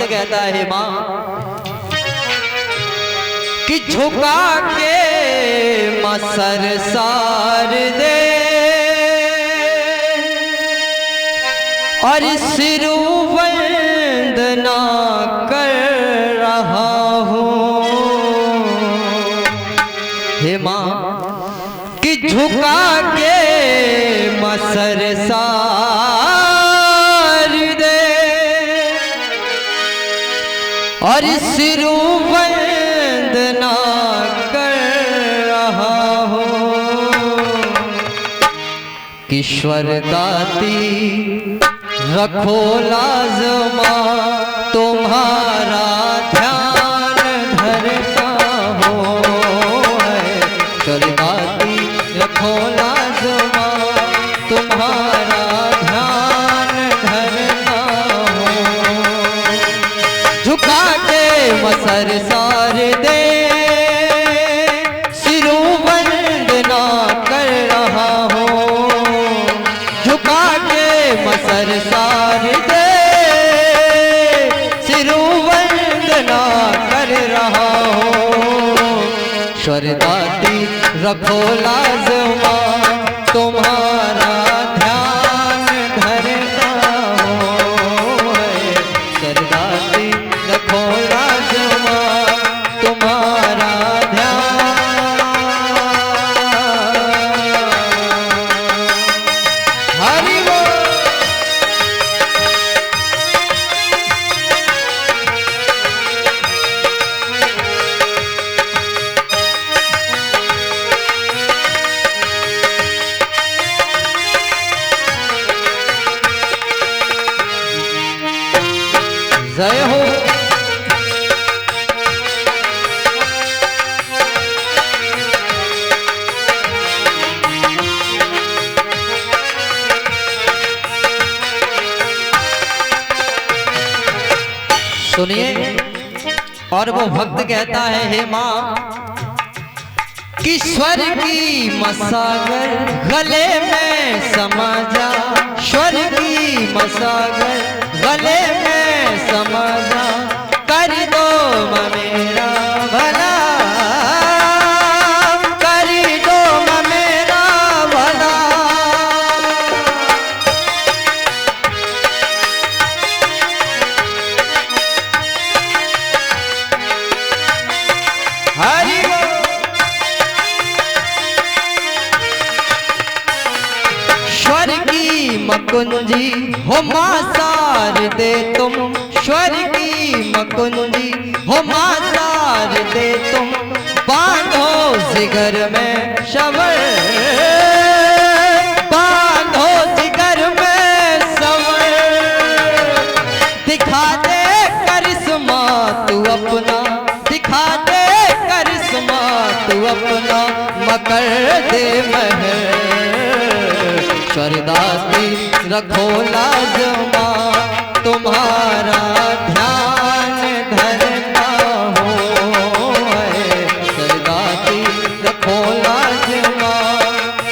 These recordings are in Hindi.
कहता है माँ कि झुका के मसर सार दे और सिर वंदना कर रहा हूँ। हे माँ कि झुका के मसर सार दे और सिर वंदना कर रहा हूँ। ईश्वर दाती रखो लाजमा तुम्हारा ध्यान धरता हो। ईश्वर दाती रखो लाजमा तुम्हारा ध्यान धरता हो। झुका के मसर सार दे सिरू वंदना कर रहा हो। झुका के मसर सार दे सिरू वंदना कर रहा हो। ईश्वरदाती रखो लाजमा तुम्हारा ध्यान धरता हो। ईश्वरदाती रखो लाजमा तुम्हारा ध्यान। हरि बोल। जय हो। सुनिए और वो भक्त कहता है हे माँ कि स्वर की मसागर गले में समा जा। स्वर की मसागर गले में समा जा। कर दो मेरा भला कर दो मेरा भला। हरि बोल। स्वर की मकुंजी हो माँ सार दे तुम। स्वर की मकुंजी हो माँ सार दे तुम। बांधो जिगर में शवर बांधो जिगर में सवर। दिखा दे करिश्मा तू अपना दिखा दे करिश्मा तू अपना मकर दे महर। ईश्वरदाती रखो लाजमा तुम्हारा ध्यान धरता हो। ईश्वरदाती रखो लाजमा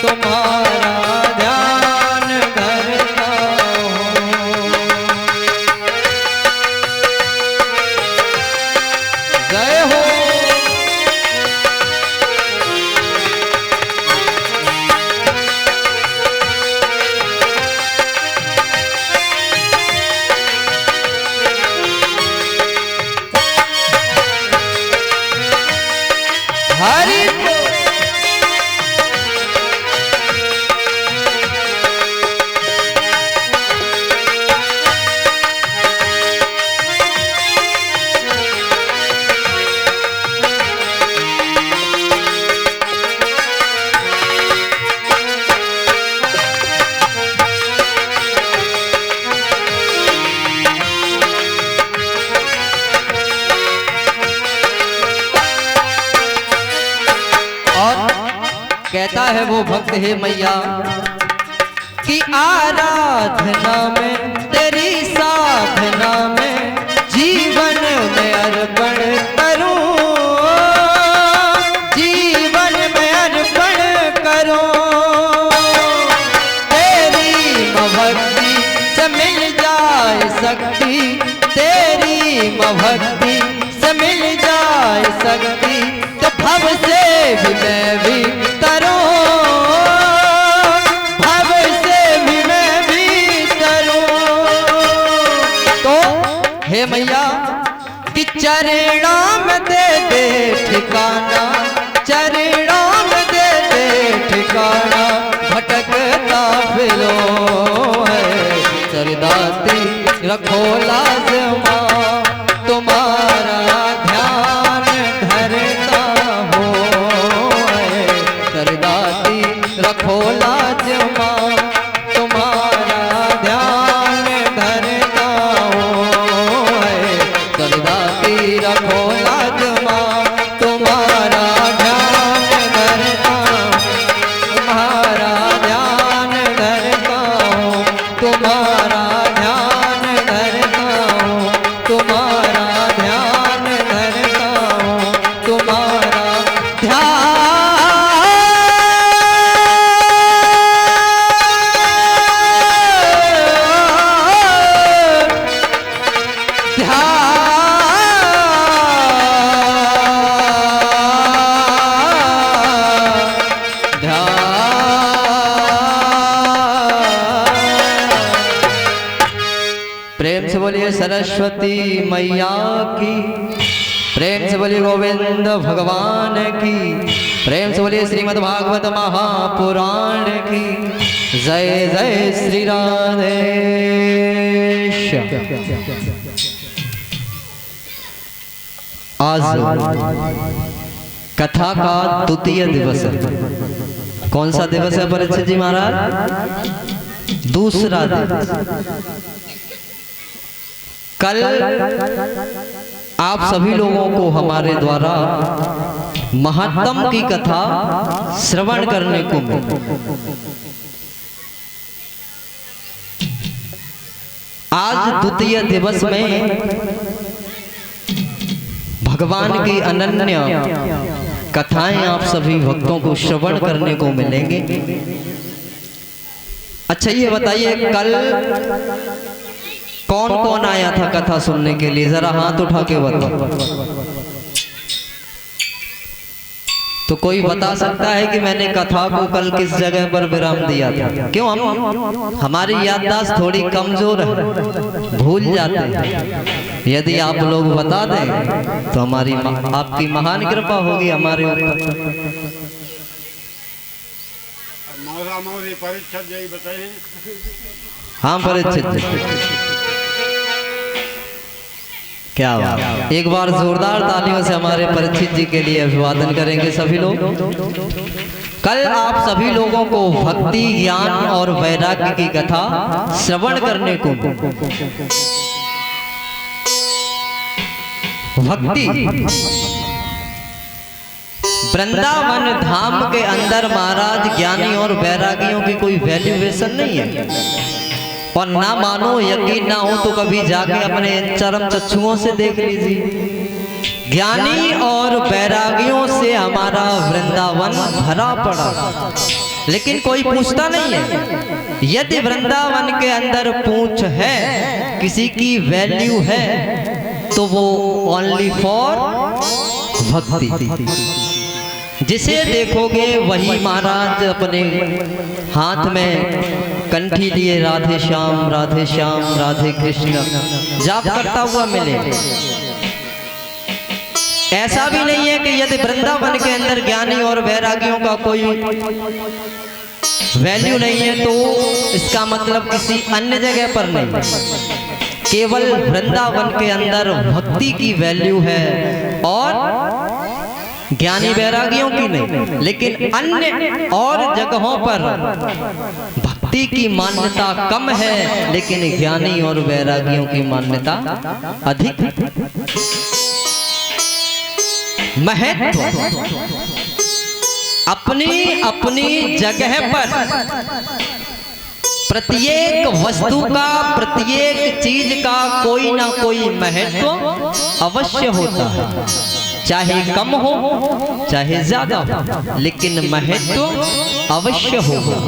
तुम्हारा ध्यान धरता हो। जय हो। हरि बोल। कहता है वो भक्त हे मैया कि आराधना में तेरी साधना में जीवन में अर्पण करूं। जीवन में अर्पण करूं। तेरी भक्ति से मिल जाए शक्ति तेरी भक्ति तो भव से भी मैं भी तरूं, भव से भी मैं भी तरूं। तो हे मैया कि चरणों में दे दे ठिकाना, चरणों में दे दे ठिकाना, भटकता फिरो है सरदाती रखो लाजमा, तुम्हारा ध्यान धरता हो है सरदाती रखो लाजमा, तुम्हारा ध्यान धरता हो है सरदाती रखो लाजमा, तुम्हारा ध्यान धरता, तुम्हारा ध्यान धरता हूँ, तुम्हारा ध्यान धरता हूँ, तुम्हारा ध्यान धरता हूँ, तुम्हारा ध्यान प्रेम से बोलिए सरस्वती मैया की, प्रेम से बोलिए गोविंद भगवान की, प्रेम से बोलिए श्रीमद् भागवत महापुराण की जय जय श्री राधेश। आज कथा का द्वितीय दिवस है। कौन सा दिवस है परीक्षित जी महाराज? दूसरा दिवस। कल आप सभी लोगों को हमारे द्वारा महात्म की कथा श्रवण करने को मिला। आज द्वितीय दिवस में भगवान की अनन्य कथाएं आप सभी भक्तों को श्रवण करने को मिलेंगे। अच्छा ये बताइए कल कौन कौन आया था कथा सुनने के लिए? जरा हाथ उठा के बताओ। तो कोई बता सकता है कि मैंने कथा को कल किस जगह पर विराम दिया था? क्यों हमारी याददाश्त थोड़ी कमजोर है, भूल जाते हैं। यदि आप लोग बता दें तो हमारी आपकी महान कृपा होगी हमारे ऊपर। परीक्षित जी बताइए। हाँ परीक्षित क्या बात, एक बार जोरदार तालियों से हमारे परीक्षित जी के लिए अभिवादन करेंगे सभी लोग। कल आप सभी लोगों को भक्ति ज्ञान और वैराग्य की कथा श्रवण करने को, भक्ति वृंदावन धाम के अंदर महाराज ज्ञानी और वैरागियों की कोई वैल्यूएशन नहीं है। और ना मानो यकीन ना हो तो कभी जाके अपने चरम चक्षुओं से देख लीजिए। ज्ञानी और वैरागियों से हमारा वृंदावन भरा पड़ा, लेकिन कोई पूछता नहीं है। यदि वृंदावन के अंदर पूछ है, किसी की वैल्यू है, तो वो ओनली फॉर भक्ति। जिसे देखोगे वही महाराज अपने हाथ में कंठी लिए राधे श्याम राधे कृष्ण जाप करता हुआ मिले। ऐसा भी नहीं है कि यदि वृंदावन के अंदर ज्ञानी और वैरागियों का कोई वैल्यू नहीं है तो इसका मतलब किसी अन्य जगह पर नहीं, केवल वृंदावन के अंदर भक्ति की वैल्यू है और ज्ञानी वैरागियों की नहीं। लेकिन अन्य और जगहों पर भक्ति की मान्यता कम है, लेकिन ज्ञानी और वैरागियों की मान्यता अधिक। महत्व अपनी अपनी जगह पर प्रत्येक वस्तु का, प्रत्येक चीज का कोई ना कोई महत्व अवश्य होता है, चाहे कम हो चाहे ज्यादा हो, लेकिन महत्व अवश्य होगा।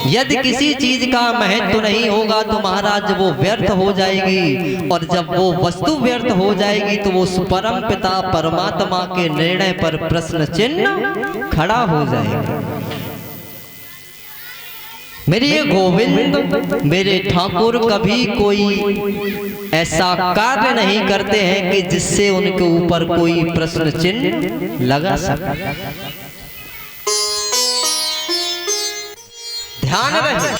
यदि किसी चीज का महत्व नहीं होगा तो महाराज वो व्यर्थ हो जाएगी, और जब वो वस्तु व्यर्थ हो जाएगी तो वो उस परम पिता परमात्मा के निर्णय पर प्रश्न चिन्ह खड़ा हो जाएगा। मेरे ये गोविंद मेरे ठाकुर कभी कोई ऐसा कार्य नहीं करते हैं कि जिससे उनके ऊपर कोई प्रश्न चिन्ह लगा सके। ध्यान रहे,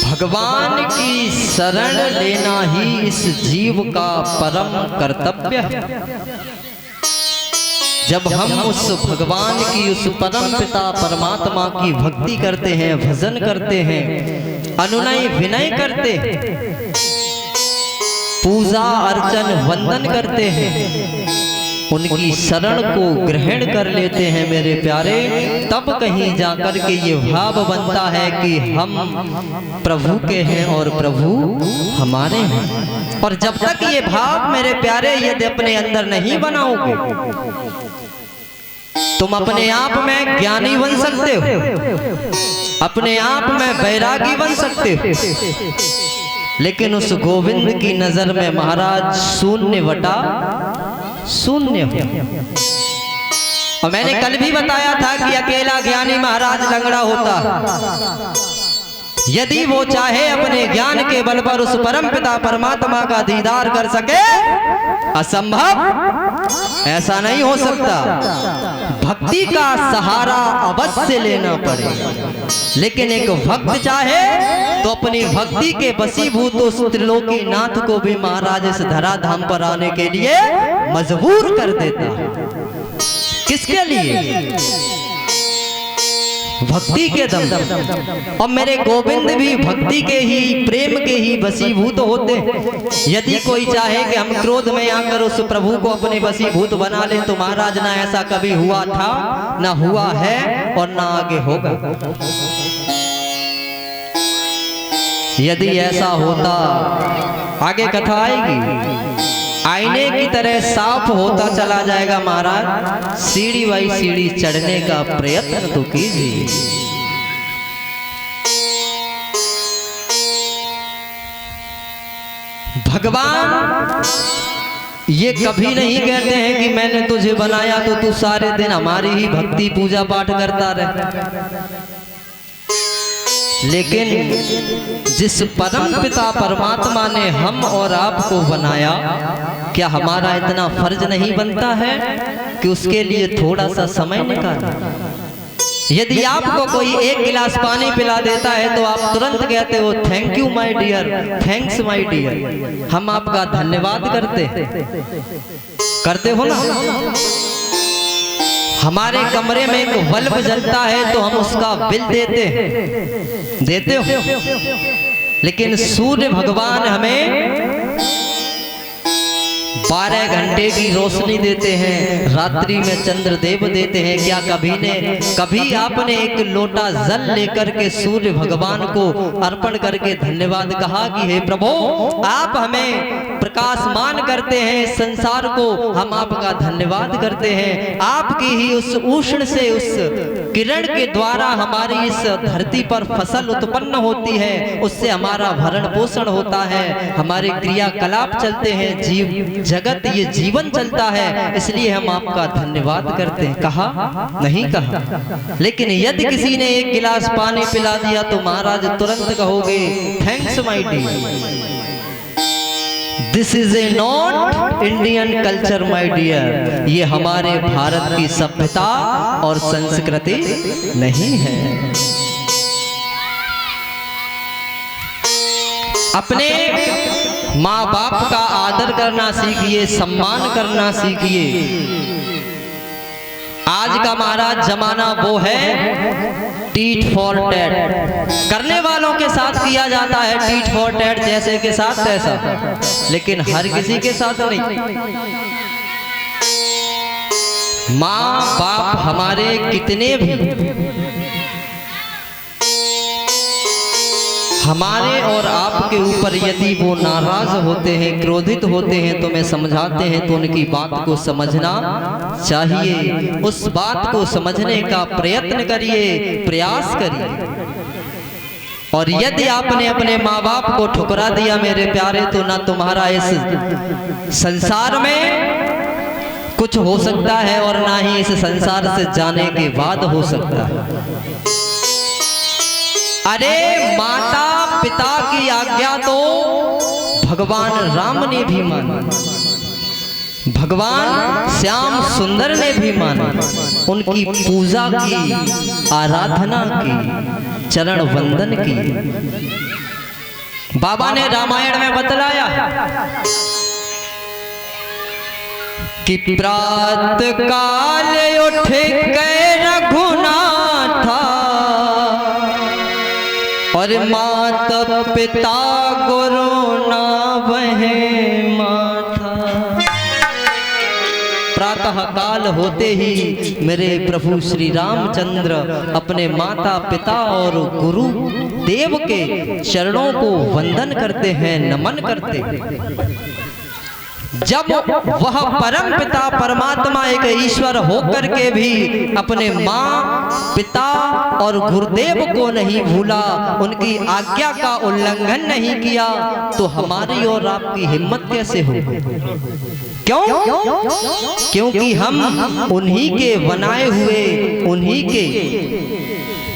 भगवान की शरण लेना ही इस जीव का परम कर्तव्य है। जब हम उस भगवान की, उस परम पिता परमात्मा की भक्ति करते हैं, भजन करते हैं, अनुनय विनय करते हैं, पूजा अर्चन वंदन करते हैं, उनकी शरण को ग्रहण कर लेते हैं मेरे प्यारे, तब कहीं जाकर के ये भाव बनता है कि हम प्रभु के हैं और प्रभु हमारे हैं। और जब तक ये भाव मेरे प्यारे यदि अपने अंदर नहीं बनाओगे, तुम अपने आप में ज्ञानी बन सकते हो, अपने आप में बैरागी बन सकते हो, लेकिन उस गोविंद की नजर में महाराज शून्य बटा शून्य हो। और मैंने कल भी बताया था कि अकेला ज्ञानी महाराज लंगड़ा होता। यदि वो चाहे अपने ज्ञान के बल पर उस परम पिता परमात्मा का दीदार कर सके, असंभव, ऐसा नहीं हो सकता। भक्ति का सहारा अवश्य लेना पड़ेगा, लेकिन एक भक्त चाहे तो अपनी भक्ति के वशीभूत उस त्रिलोकी नाथ को भी महाराज इस धराधाम पर आने के लिए मजबूर कर देता है। किसके लिए? भक्ति के दम। और मेरे गोविंद भी भक्ति के ही, प्रेम के ही वशीभूत होते। यदि कोई चाहे कि हम क्रोध में आकर उस प्रभु को अपने वशीभूत बना ले, तो महाराज ना ऐसा कभी हुआ था, ना हुआ है और ना आगे होगा। यदि ऐसा होता, आगे कथा आएगी, आईने की तरह साफ होता चला जाएगा महाराज। सीढ़ी बाई सीढ़ी चढ़ने का प्रयत्न तो कीजिए। भगवान ये कभी नहीं कहते हैं कि मैंने तुझे बनाया तो तू सारे दिन हमारी ही भक्ति पूजा पाठ करता रहे। लेकिन जिस परम पिता परमात्मा ने हम और आपको बनाया, क्या हमारा इतना फर्ज नहीं बनता है कि उसके लिए थोड़ा सा समय निकालें? यदि आपको कोई एक गिलास पानी पिला देता है तो आप तुरंत कहते हो thank you my dear, thanks my dear, हम आपका धन्यवाद करते हो ना। हमारे कमरे में एक बल्ब जलता है तो हम उसका बिल देते हो, लेकिन सूर्य भगवान हमें 12 घंटे की रोशनी देते हैं, रात्रि में चंद्रदेव देते हैं। क्या कभी आपने एक लोटा जल लेकर के सूर्य भगवान को अर्पण करके धन्यवाद कहा कि हे प्रभु आप हमें प्रकाशमान करते हैं, संसार को हम आपका धन्यवाद करते हैं। आपकी ही उस उष्ण से, उस किरण के द्वारा हमारी इस धरती पर फसल उत्पन्न होती है, उससे हमारा भरण पोषण होता है, हमारे क्रियाकलाप चलते हैं, जीव जगत ये जीवन चलता है, इसलिए हम आपका धन्यवाद करते हैं। कहा नहीं कहा। लेकिन यदि किसी ने एक गिलास पानी पिला दिया तो महाराज तुरंत कहोगे thanks my dear. This is a not Indian culture my dear. ये हमारे भारत की सभ्यता और संस्कृति नहीं है। अपने माँ बाप का आदर करना सीखिए, सम्मान करना सीखिए। आज का महाराज जमाना वो है टीट फॉर टैट, करने वालों के साथ किया जाता है टीट फॉर टैट, जैसे के साथ तैसा, लेकिन हर किसी के साथ नहीं। माँ बाप हमारे कितने भी हमारे और आपके ऊपर यदि वो नाराज होते हैं, क्रोधित होते हैं, तो मैं समझाते हैं तो उनकी बात को समझना चाहिए। उस बात को समझने का प्रयत्न करिए, प्रयास करिए। और यदि आपने अपने माँ बाप को ठुकरा दिया मेरे प्यारे, तो ना तुम्हारा इस संसार में कुछ हो सकता है और ना ही इस संसार से जाने के बाद हो सकता है। अरे माता पिता की आज्ञा तो भगवान राम ने भी मानी, भगवान श्याम सुंदर ने भी मानी, उनकी पूजा की, आराधना की, चरण वंदन की। बाबा ने रामायण में बतलाया कि प्रात काल उठ के रघुनाथा और माता पिता गुरु ना वहे माथा। प्रातः काल होते ही मेरे प्रभु श्री रामचंद्र अपने माता पिता और गुरु देव के चरणों को वंदन करते हैं, नमन करते हैं। जब वह परम पिता परमात्मा एक ईश्वर होकर के भी अपने माँ पिता और गुरुदेव को नहीं भूला, उनकी आज्ञा का उल्लंघन नहीं किया, तो हमारी और आपकी हिम्मत कैसे हो? क्यों? क्योंकि हम उन्हीं के बनाए हुए, उन्हीं के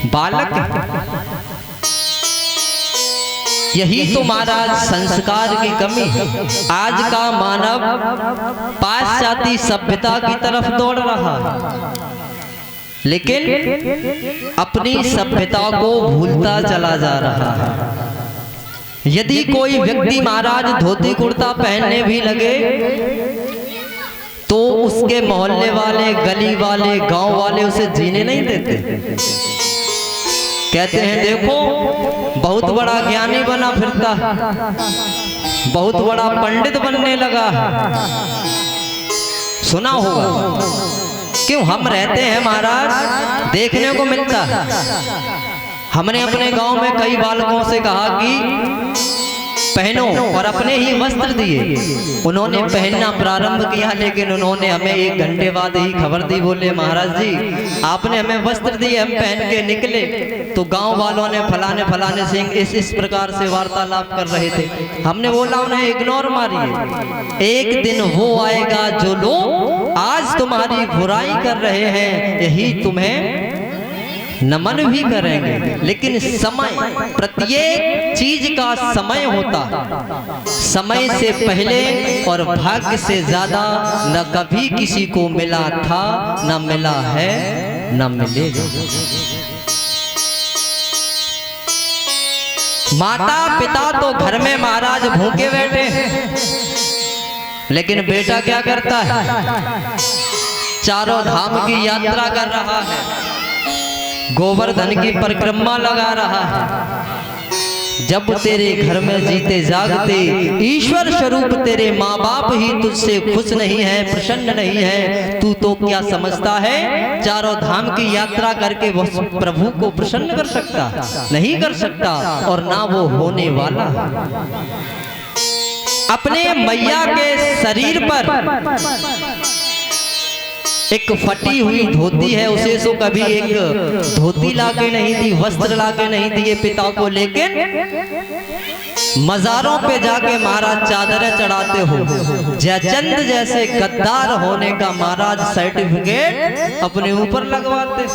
बालक हैं। यही तो महाराज संस्कार की कमी है। आज का मानव पाश्चात्य सभ्यता की तरफ दौड़ रहा है, लेकिन अपनी सभ्यता को भूलता चला जा रहा है। यदि कोई व्यक्ति महाराज धोती कुर्ता पहनने भी लगे तो उसके मोहल्ले वाले, गली वाले, गांव वाले उसे जीने नहीं देते। कहते हैं देखो बहुत बड़ा ज्ञानी बना फिरता, बहुत बड़ा पंडित बनने लगा। सुना होगा, क्यों? हम रहते हैं महाराज, देखने को मिलता है। हमने अपने गांव में कई बालकों से कहा कि पहनो, और अपने ही वस्त्र दिए। उन्होंने पहनना प्रारंभ किया, लेकिन उन्होंने हमें 1 घंटे बाद ही खबर दी, बोले महाराज जी आपने हमें वस्त्र दिए, हम पहन के निकले तो गांव वालों ने फलाने सिंह इस प्रकार से वार्तालाप कर रहे थे। हमने बोला उन्हें इग्नोर मारिए, एक दिन वो आएगा जो लोग आज तुम्हारी बुराई कर रहे हैं, यही तुम्हें नमन भी करेंगे। लेकिन समय, प्रत्येक चीज का समय होता, समय से पहले और भाग्य से ज्यादा न कभी किसी को मिला था, न मिला है, न मिलेगा। माता पिता तो घर में महाराज भूखे बैठे हैं, लेकिन बेटा क्या करता है? चारों धाम की यात्रा कर रहा है, गोवर्धन की परिक्रमा लगा रहा है। जब तेरे घर में जीते जागते ईश्वर स्वरूप तेरे माँ बाप ही तुझसे खुश नहीं है, प्रसन्न नहीं है, तू तो क्या समझता है चारों धाम की यात्रा करके वो प्रभु को प्रसन्न कर सकता? नहीं कर सकता, और ना वो होने वाला। अपने मैया के शरीर पर एक फटी हुई धोती है, उसे सो कभी एक धोती लाके नहीं दी, वस्त्र लाके नहीं दिए पिता को, लेकिन मजारों पे जाके महाराज चादरें चढ़ाते हो। जयचंद जैसे गद्दार होने का महाराज सर्टिफिकेट अपने ऊपर लगवाते।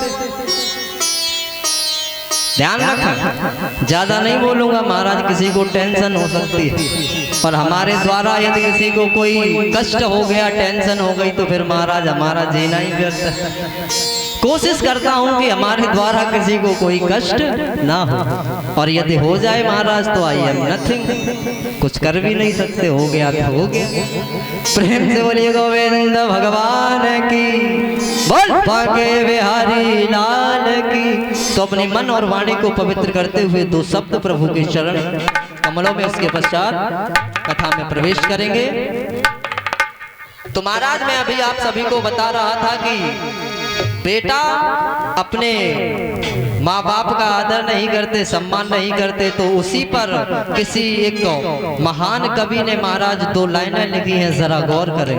ध्यान रखना, ज्यादा नहीं बोलूंगा महाराज, किसी को टेंशन हो सकती है, और हमारे द्वारा यदि किसी को कोई कष्ट हो गया, टेंशन हो गई, तो फिर महाराज हमारा जीना ही व्यर्थ है। कोशिश करता हूं कि हमारे द्वारा किसी को कोई कष्ट ना हो, और यदि हो जाए महाराज तो आई एम नथिंग, कुछ कर भी नहीं सकते, हो गया तो हो गया। प्रेम से बोलिए गोविंद भगवान की, बोल भागे बिहारी लाल की। तो अपने मन और वाणी को पवित्र करते हुए 2 शब्द प्रभु के चरण कमलों में, उसके पश्चात कथा में प्रवेश करेंगे। तो महाराज मैं अभी आप सभी को बता रहा था कि बेटा अपने माँ बाप का आदर नहीं करते, सम्मान नहीं करते, तो उसी पर किसी एक महान कवि ने महाराज 2 लाइनें लिखी हैं, जरा गौर करें।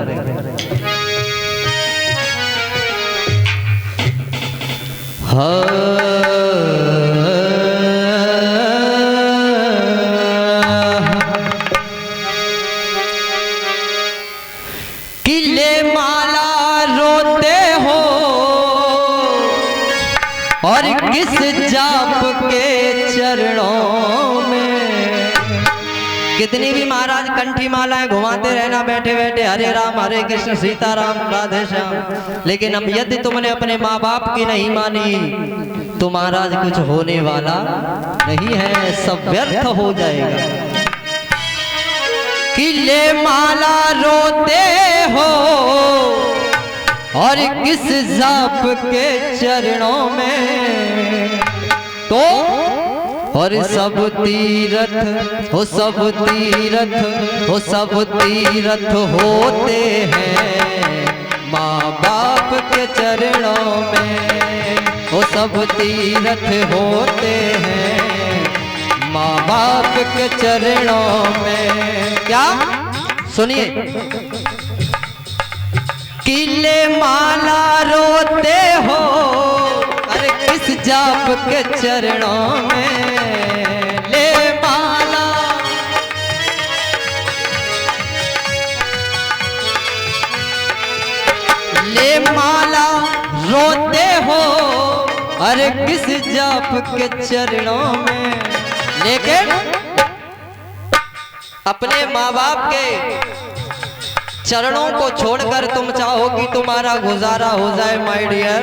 किले माला रोते हो और किस जाप के चरणों में। कितनी भी महाराज कंठी मालाएं घुमाते रहना बैठे बैठे, हरे राम हरे कृष्ण सीताराम राधे श्याम, लेकिन अब यदि तुमने अपने माँ बाप की नहीं मानी तो महाराज कुछ होने वाला नहीं है, सब व्यर्थ हो जाएगा। किले माला रोते हो और किस जाप के चरणों में, तो और सब तीरथ हो, सब तीरथ हो, सब तीरथ होते हैं माँ बाप के चरणों में। वो सब तीरथ होते हैं माँ बाप के चरणों में। क्या सुनिए, किले माला रोते हो अरे किस जाप के चरणों में, ले माला ले माला रोते हो अरे किस जाप के चरणों में। लेकिन अपने माँ बाप के चरणों को छोड़कर तुम चाहो कि तुम्हारा गुजारा हो जाए माय डियर,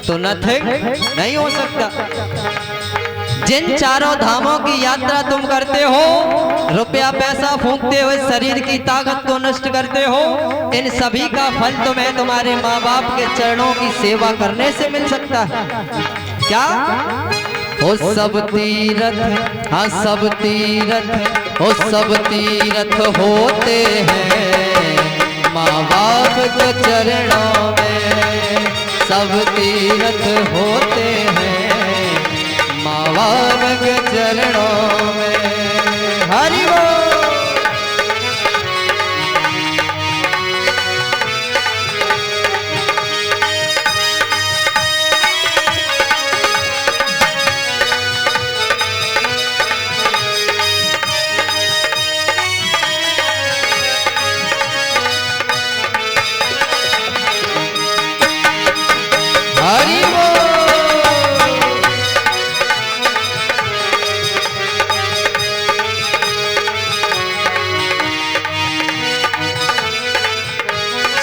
तो नथिंग नहीं हो सकता। जिन चारों धामों की यात्रा तुम करते हो, रुपया पैसा फूंकते हुए शरीर की ताकत को नष्ट करते हो, इन सभी का फल तुम्हें तुम्हारे माँ बाप के चरणों की सेवा करने से मिल सकता है। क्या हो सब तीरथ, हाँ सब तीरथ हो, सब तीरथ होते हैं माँ बाप के चरणों में। सब तीरथ होते हैं माँ बाप के चरणों में। हरि बोल। हरि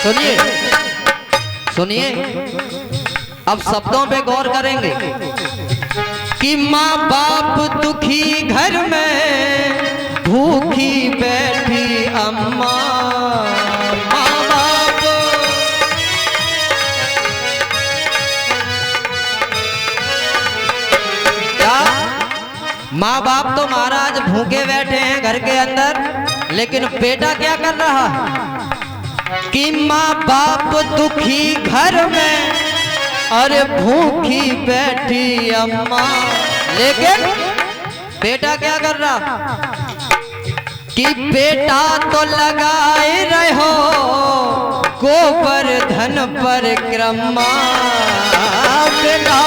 सुनिए सुनिए, अब शब्दों पे गौर करेंगे कि माँ बाप दुखी घर में भूखी बैठी अम्मा। माँ बाप क्या, माँ बाप तो महाराज भूखे बैठे हैं घर के अंदर, लेकिन बेटा क्या कर रहा है कि माँ बाप दुखी घर में अरे भूखी बैठी अम्मा। लेकिन बेटा क्या कर रहा कि बेटा तो लगाए रहो गोवर्धन परिक्रमा। बेटा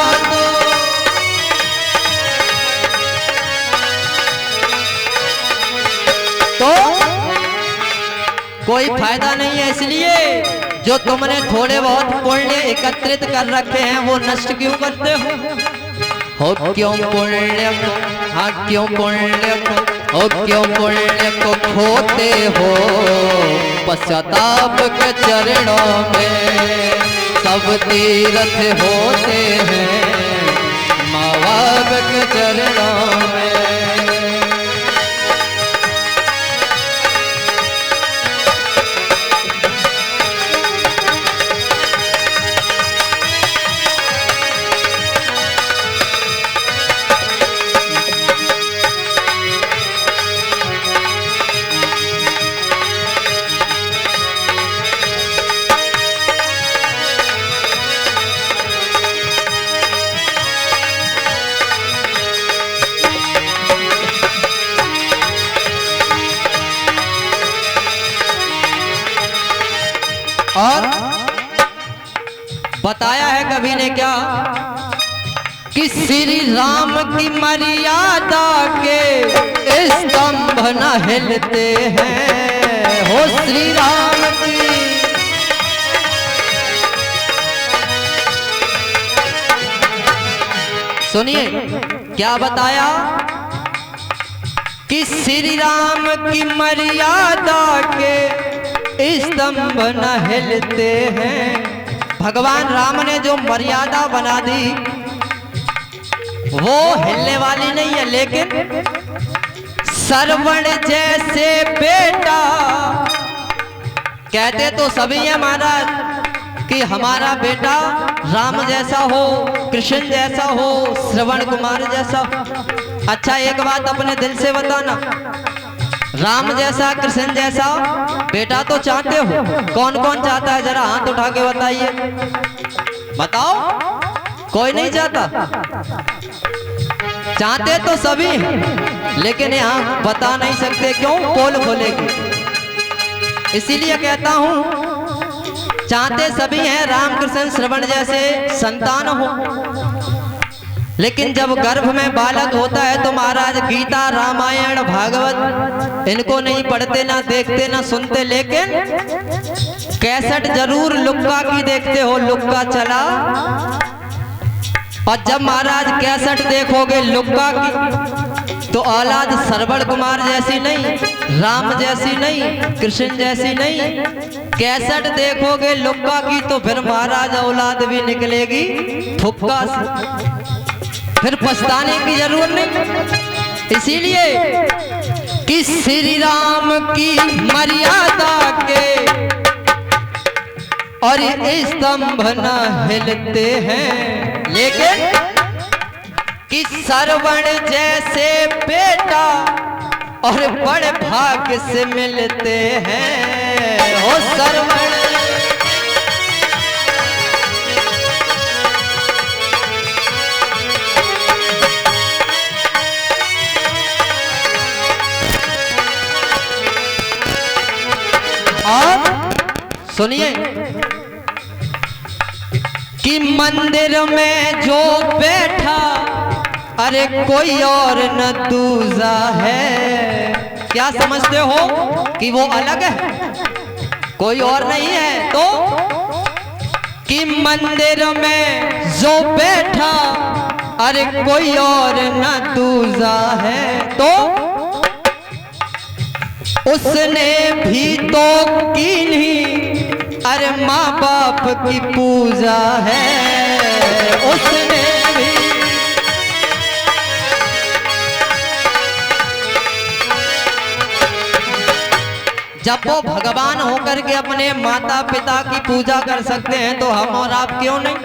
तो कोई फायदा नहीं है, इसलिए जो तुमने थोड़े बहुत पुण्य एकत्रित कर रखे हैं वो नष्ट क्यों करते हो क्यों पुण्य को, हाँ क्यों पुण्य को, क्यों पुण्य को खोते हो पश्चाताप के चरणों में। सब तीर्थ होते हैं माँ बाप के चरणों में। और बताया है कवि ने क्या कि श्री राम की मर्यादा के स्तंभ न हिलते हैं, हो श्री राम की। सुनिए क्या बताया कि श्री राम की मर्यादा के स्तंभ न हिलते हैं। भगवान राम ने जो मर्यादा बना दी वो हिलने वाली नहीं है, लेकिन श्रवण जैसे बेटा, कहते तो सभी हैं महाराज कि हमारा बेटा राम जैसा हो, कृष्ण जैसा हो, श्रवण कुमार जैसा। अच्छा एक बात अपने दिल से बताना, राम जैसा कृष्ण जैसा बेटा तो चाहते हो? कौन कौन चाहता है जरा हाथ उठा के बताइए, बताओ। कोई नहीं चाहता? चाहते तो सभी हैं, लेकिन यहाँ बता नहीं सकते, क्यों? पोल खोलेगी। इसीलिए कहता हूं चाहते सभी हैं राम कृष्ण श्रवण जैसे संतान हो, लेकिन जब गर्भ में बालक होता है तो महाराज गीता रामायण भागवत इनको नहीं पढ़ते, ना देखते, ना सुनते, लेकिन कैसेट जरूर लुक्का की देखते हो, लुक्का चला। और जब महाराज कैसेट देखोगे लुक्का की तो औलाद श्रवण कुमार जैसी नहीं, राम जैसी नहीं, कृष्ण जैसी नहीं। कैसेट देखोगे लुक्का की तो फिर महाराज औलाद भी निकलेगी फुक्का से, फिर पछताने की जरूरत नहीं। इसीलिए कि श्री राम की मर्यादा के और स्तंभ न हिलते हैं, लेकिन कि श्रवण जैसे बेटा और बड़े भाग्य से मिलते हैं, हो श्रवण। और सुनिए कि मंदिर में जो बैठा अरे कोई और न दूजा है। क्या समझते हो कि वो अलग है, कोई और नहीं है? तो कि मंदिर में जो बैठा अरे कोई और न दूजा है, तो उसने भी तो की नहीं अरे माँ बाप की पूजा है, उसने भी। जब वो भगवान होकर के अपने माता पिता की पूजा कर सकते हैं तो हम और आप क्यों नहीं?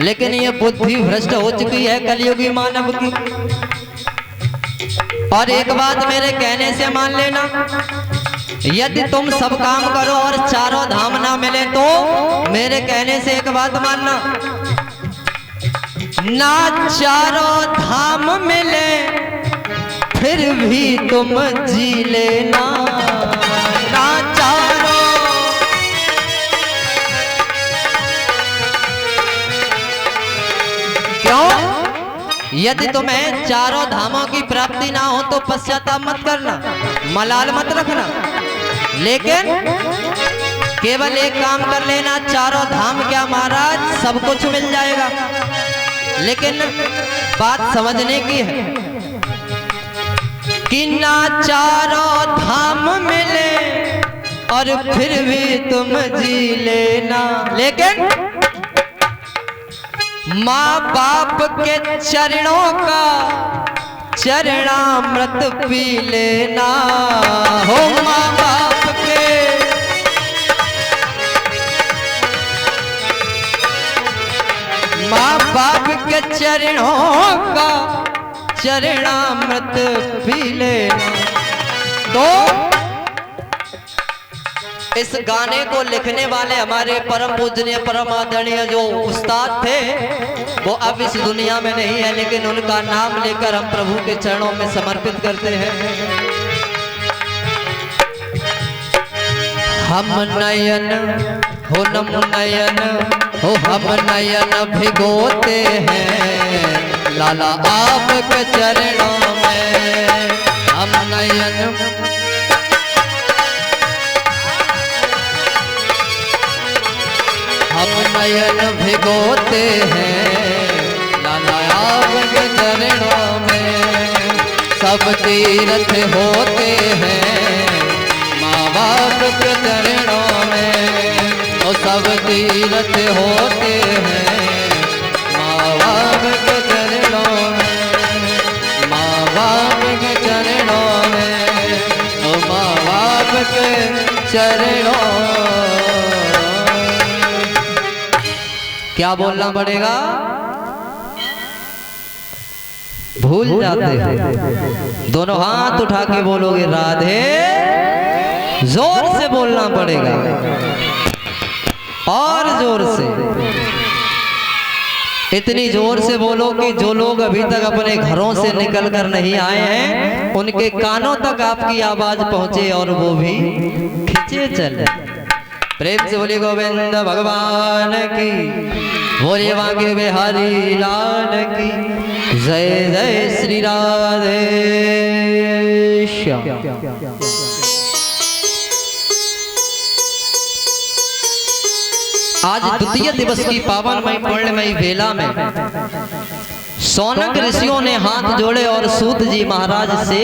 लेकिन ये बुद्धि भ्रष्ट हो चुकी है कलयुगी मानव की। और एक बात मेरे कहने से मान लेना, यदि तुम सब काम करो और चारों धाम ना मिले तो मेरे कहने से एक बात मानना, ना चारों धाम मिले फिर भी तुम जी लेना, ना चारों। क्यों? यदि तुम्हें चारों धामों की प्राप्ति ना हो तो पश्चाताप मत करना, मलाल मत रखना, लेकिन केवल एक काम कर लेना, चारों धाम क्या महाराज सब कुछ मिल जाएगा। लेकिन बात समझने की है कि ना चारों धाम मिले और फिर भी तुम जी लेना, लेकिन माँ बाप के चरणों का चरणामृत पी लेना, हो माँ बाप के। माँ बाप के चरणों का चरणामृत पी लेना। तो इस गाने को लिखने वाले हमारे परम पूजनीय परम आदरणीय जो उस्ताद थे वो अब इस दुनिया में नहीं है, लेकिन उनका नाम लेकर हम प्रभु के चरणों में समर्पित करते हैं। हम नयन हो नम नयन हो हम नयन भिगोते हैं लाला आपके चरणों में। हम नयन भिगोते हैं लाला आपके चरणों में। सब तीर्थ होते हैं माँ बाप के चरणों में। और सब तीर्थ होते हैं माँ बाप के चरणों में। माँ बाप के चरणों में ओ माँ बाप के चरणों। क्या बोलना पड़ेगा? भूल जाते हैं। दोनों हाथ उठा के बोलोगे राधे, जोर से बोलना पड़ेगा और जोर से। इतनी जोर से बोलो कि जो लोग अभी तक अपने घरों से निकल कर नहीं आए हैं उनके कानों तक आपकी आवाज पहुंचे और वो भी खिंचे चले। प्रेम से बोलिए गोविंद भगवान की, बोलिए बांके बिहारी लाल की जय। जय श्री राधे श्याम। आज द्वितीय दिवस की पावनमयी पुण्यमयी वेला में सौनक ऋषियों ने हाथ जोड़े और सूत जी महाराज से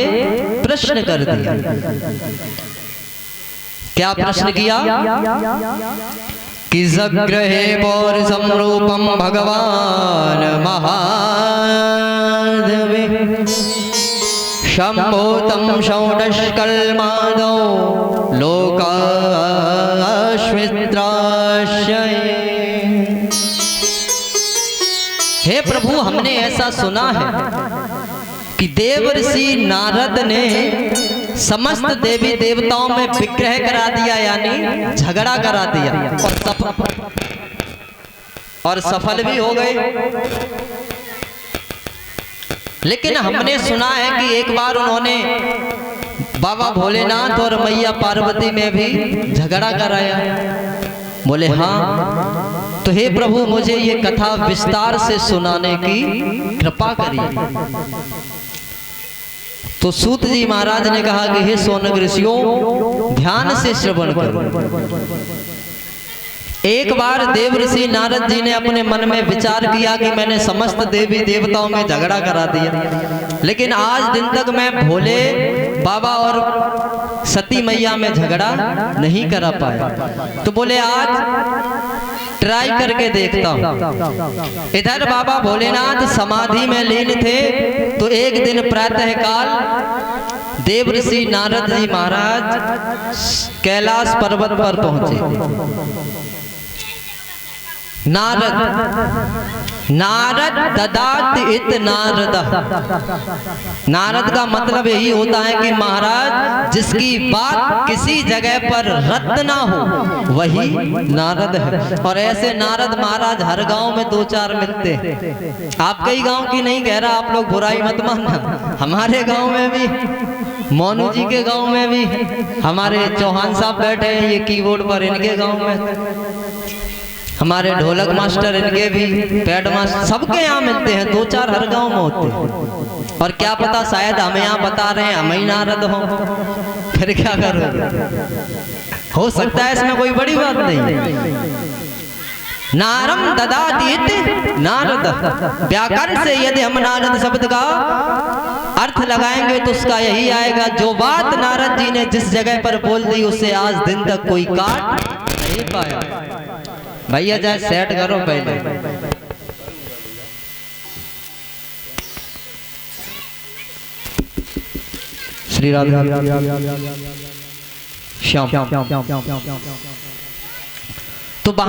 प्रश्न कर दिया। क्या प्रश्न किया? कि जग्रहे पौर समरूपम भगवान महादेवे शंभोतम षोडशकल्मादौ लोकाश्मित्राश्रये। हे प्रभु, हमने ऐसा सुना है कि देव ऋषि नारद ने समस्त देवी देवताओं में विग्रह करा दिया, यानी झगड़ा करा दिया और सफल भी हो गए। लेकिन हमने सुना है कि एक बार उन्होंने बाबा भोलेनाथ और मैया पार्वती में भी झगड़ा कराया। बोले हाँ, तो हे प्रभु मुझे ये कथा विस्तार से सुनाने की कृपा करिए। तो सूत जी महाराज ने कहा कि हे सौनक ऋषियों, ध्यान से श्रवण करो। एक बार देव ऋषि नारद जी ने अपने मन में विचार किया कि मैंने समस्त देवी देवताओं में झगड़ा करा दिया, लेकिन आज दिन तक मैं भोले बाबा और सती मैया में झगड़ा नहीं करा पाया। तो बोले आज ट्राई करके देखता हूँ। इधर बाबा भोलेनाथ समाधि में लीन थे, तो एक दिन प्रातः काल देव ऋषि नारद जी महाराज कैलाश पर्वत पर पहुंचे। नारद ददात इत नारद। नारद का मतलब यही होता है कि महाराज जिसकी बात किसी जगह पर रद्द ना हो वही नारद है। और ऐसे नारद महाराज हर गांव में दो चार मिलते हैं। आपके ही गांव की नहीं कह रहा, आप लोग बुराई मत मानना। हमारे गांव में भी, मोनू जी के गांव में भी, हमारे चौहान साहब बैठे हैं ये कीबोर्ड पर, इनके गांव में, हमारे ढोलक मास्टर इनके भी, पैड मास्टर, सबके यहाँ मिलते हैं, दो चार हर गांव में होते हैं। और क्या पता शायद हमें यहाँ बता रहे हैं हम ही नारद हो, फिर क्या करोगे? हो सकता है, इसमें कोई बड़ी बात नहीं। नारम ददातीत नारद, व्याकरण से यदि हम नारद शब्द का अर्थ लगाएंगे तो उसका यही आएगा, जो बात नारद जी ने जिस जगह पर बोल दी उसे आज दिन तक कोई काट नहीं पाया। भैया जाए सेट करो पहले। श्री राधे श्याम।